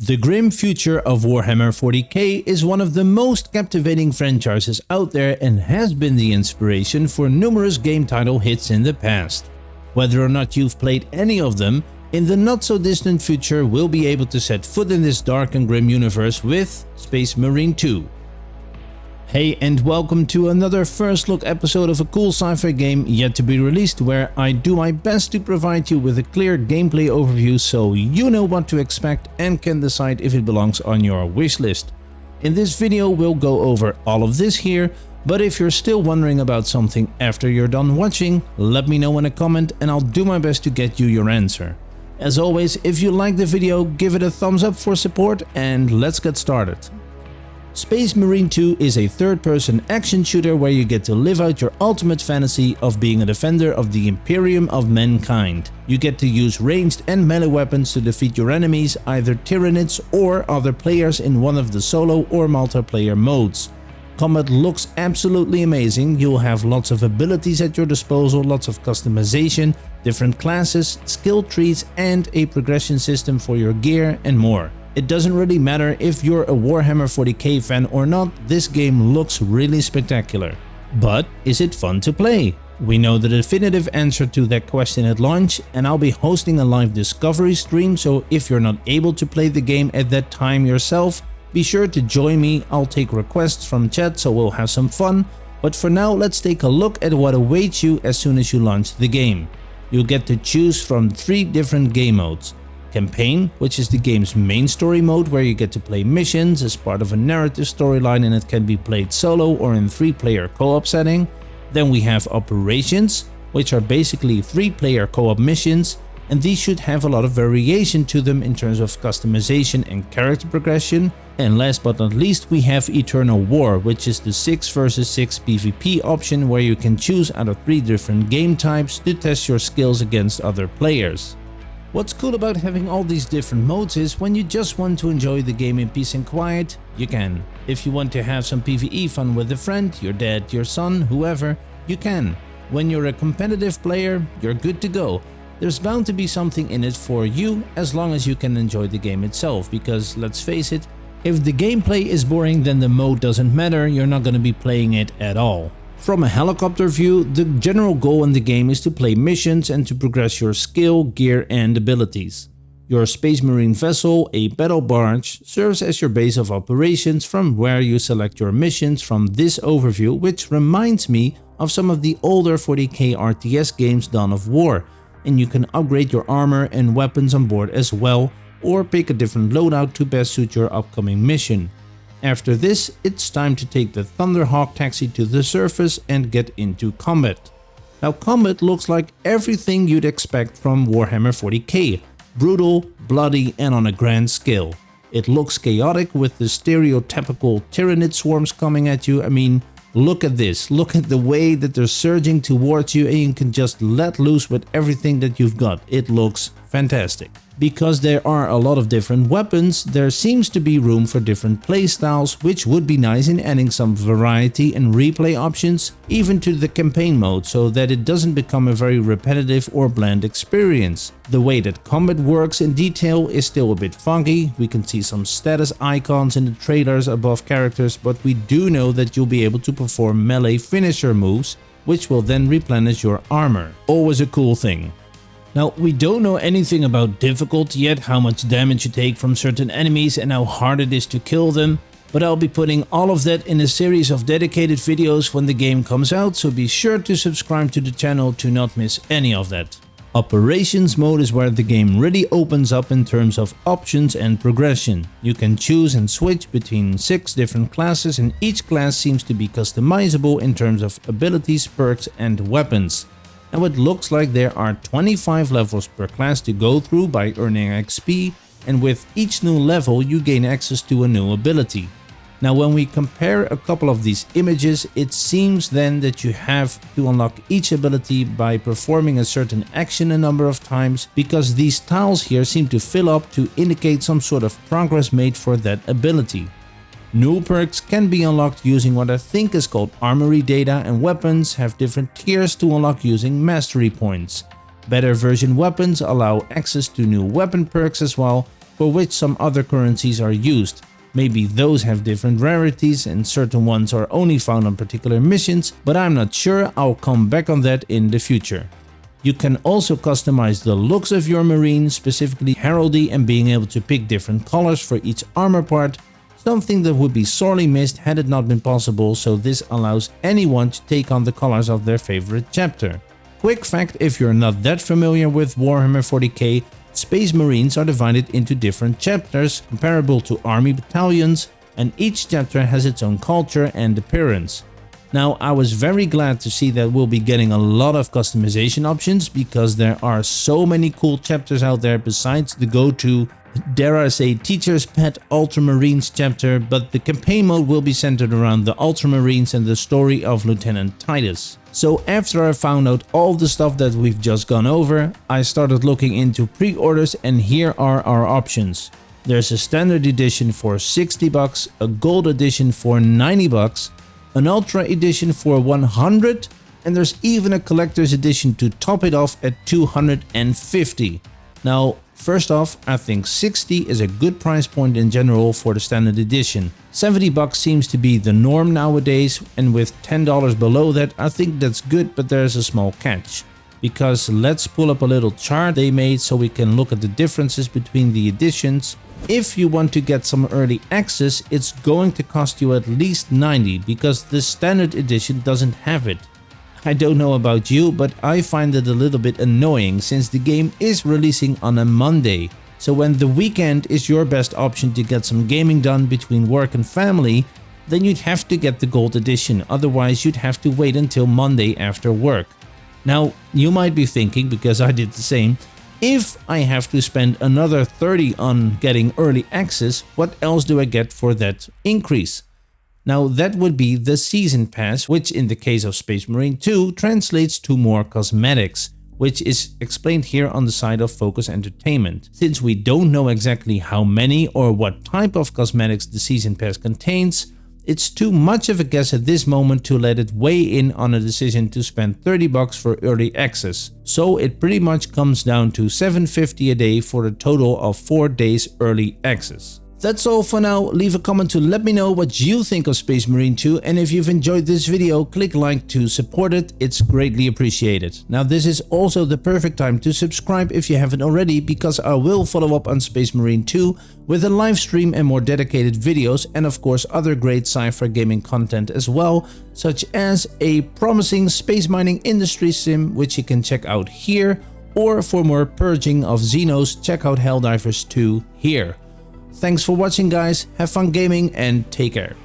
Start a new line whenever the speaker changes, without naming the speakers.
The grim future of Warhammer 40k is one of the most captivating franchises out there and has been the inspiration for numerous game title hits in the past. Whether or not you've played any of them, in the not so distant future we'll be able to set foot in this dark and grim universe with Space Marine 2. Hey and welcome to another first look episode of a cool sci-fi game yet to be released, where I do my best to provide you with a clear gameplay overview so you know what to expect and can decide if it belongs on your wishlist. In this video we'll go over all of this here, but if you're still wondering about something after you're done watching, let me know in a comment and I'll do my best to get you your answer. As always, if you like the video, give it a thumbs up for support and let's get started. Space Marine 2 is a third-person action shooter where you get to live out your ultimate fantasy of being a defender of the Imperium of mankind. You get to use ranged and melee weapons to defeat your enemies, either Tyranids or other players, in one of the solo or multiplayer modes. Combat looks absolutely amazing. You'll have lots of abilities at your disposal, lots of customization, different classes, skill trees and a progression system for your gear and more. It doesn't really matter if you're a Warhammer 40k fan or not, this game looks really spectacular. But is it fun to play? We know the definitive answer to that question at launch, and I'll be hosting a live discovery stream, so if you're not able to play the game at that time yourself, be sure to join me. I'll take requests from chat so we'll have some fun. But for now, let's take a look at what awaits you as soon as you launch the game. You'll get to choose from 3 different game modes. Campaign, which is the game's main story mode where you get to play missions as part of a narrative storyline and it can be played solo or in 3-player co-op setting. Then we have Operations, which are basically 3-player co-op missions, and these should have a lot of variation to them in terms of customization and character progression. And last but not least, we have Eternal War, which is the 6 vs 6 PvP option where you can choose out of 3 different game types to test your skills against other players. What's cool about having all these different modes is when you just want to enjoy the game in peace and quiet, you can. If you want to have some PvE fun with a friend, your dad, your son, whoever, you can. When you're a competitive player, you're good to go. There's bound to be something in it for you as long as you can enjoy the game itself, because let's face it, if the gameplay is boring then the mode doesn't matter, you're not going to be playing it at all. From a helicopter view, the general goal in the game is to play missions and to progress your skill, gear and abilities. Your Space Marine vessel, a battle barge, serves as your base of operations from where you select your missions from this overview, which reminds me of some of the older 40k RTS games Dawn of War, and you can upgrade your armor and weapons on board as well, or pick a different loadout to best suit your upcoming mission. After this, it's time to take the Thunderhawk taxi to the surface and get into combat. Now, combat looks like everything you'd expect from Warhammer 40k. Brutal, bloody and on a grand scale. It looks chaotic with the stereotypical Tyranid swarms coming at you. I mean, look at this. Look at the way that they're surging towards you and you can just let loose with everything that you've got. It looks fantastic. Because there are a lot of different weapons, there seems to be room for different playstyles, which would be nice in adding some variety and replay options, even to the campaign mode, so that it doesn't become a very repetitive or bland experience. The way that combat works in detail is still a bit foggy. We can see some status icons in the trailers above characters, but we do know that you'll be able to perform melee finisher moves, which will then replenish your armor. Always a cool thing. Now, we don't know anything about difficulty yet, how much damage you take from certain enemies and how hard it is to kill them, but I'll be putting all of that in a series of dedicated videos when the game comes out, so be sure to subscribe to the channel to not miss any of that. Operations mode is where the game really opens up in terms of options and progression. You can choose and switch between 6 different classes and each class seems to be customizable in terms of abilities, perks and weapons. Now it looks like there are 25 levels per class to go through by earning XP, and with each new level you gain access to a new ability. Now when we compare a couple of these images, it seems then that you have to unlock each ability by performing a certain action a number of times, because these tiles here seem to fill up to indicate some sort of progress made for that ability. New perks can be unlocked using what I think is called armory data, and weapons have different tiers to unlock using mastery points. Better version weapons allow access to new weapon perks as well, for which some other currencies are used. Maybe those have different rarities and certain ones are only found on particular missions, but I'm not sure. I'll come back on that in the future. You can also customize the looks of your marine, specifically heraldry and being able to pick different colors for each armor part, something that would be sorely missed had it not been possible, so this allows anyone to take on the colors of their favorite chapter. Quick fact, if you're not that familiar with Warhammer 40k, Space Marines are divided into different chapters comparable to army battalions, and each chapter has its own culture and appearance. Now, I was very glad to see that we'll be getting a lot of customization options because there are so many cool chapters out there besides the go-to, dare I say, Teacher's Pet Ultramarines chapter, but the campaign mode will be centered around the Ultramarines and the story of Lieutenant Titus. So after I found out all the stuff that we've just gone over, I started looking into pre-orders, and here are our options. There's a standard edition for 60 bucks, a gold edition for 90 bucks, an ultra edition for 100, and there's even a collector's edition to top it off at 250. Now, first off, I think 60 is a good price point in general for the standard edition. 70 bucks seems to be the norm nowadays, and with $10 below that, I think that's good, but there's a small catch. Because let's pull up a little chart they made so we can look at the differences between the editions. If you want to get some early access, it's going to cost you at least 90 because the standard edition doesn't have it. I don't know about you, but I find it a little bit annoying since the game is releasing on a Monday. So when the weekend is your best option to get some gaming done between work and family, then you'd have to get the gold edition, otherwise you'd have to wait until Monday after work. Now, you might be thinking, because I did the same, if I have to spend another 30 on getting early access, what else do I get for that increase? Now that would be the Season Pass, which in the case of Space Marine 2 translates to more cosmetics, which is explained here on the side of Focus Entertainment. Since we don't know exactly how many or what type of cosmetics the Season Pass contains, it's too much of a guess at this moment to let it weigh in on a decision to spend 30 bucks for early access. So it pretty much comes down to $7.50 a day for a total of 4 days early access. That's all for now. Leave a comment to let me know what you think of Space Marine 2, and if you've enjoyed this video, click like to support it. It's greatly appreciated. Now this is also the perfect time to subscribe if you haven't already, because I will follow up on Space Marine 2 with a live stream and more dedicated videos, and of course other great sci-fi gaming content as well, such as a promising space mining industry sim which you can check out here, or for more purging of Xenos, check out Helldivers 2 here. Thanks for watching guys, have fun gaming and take care.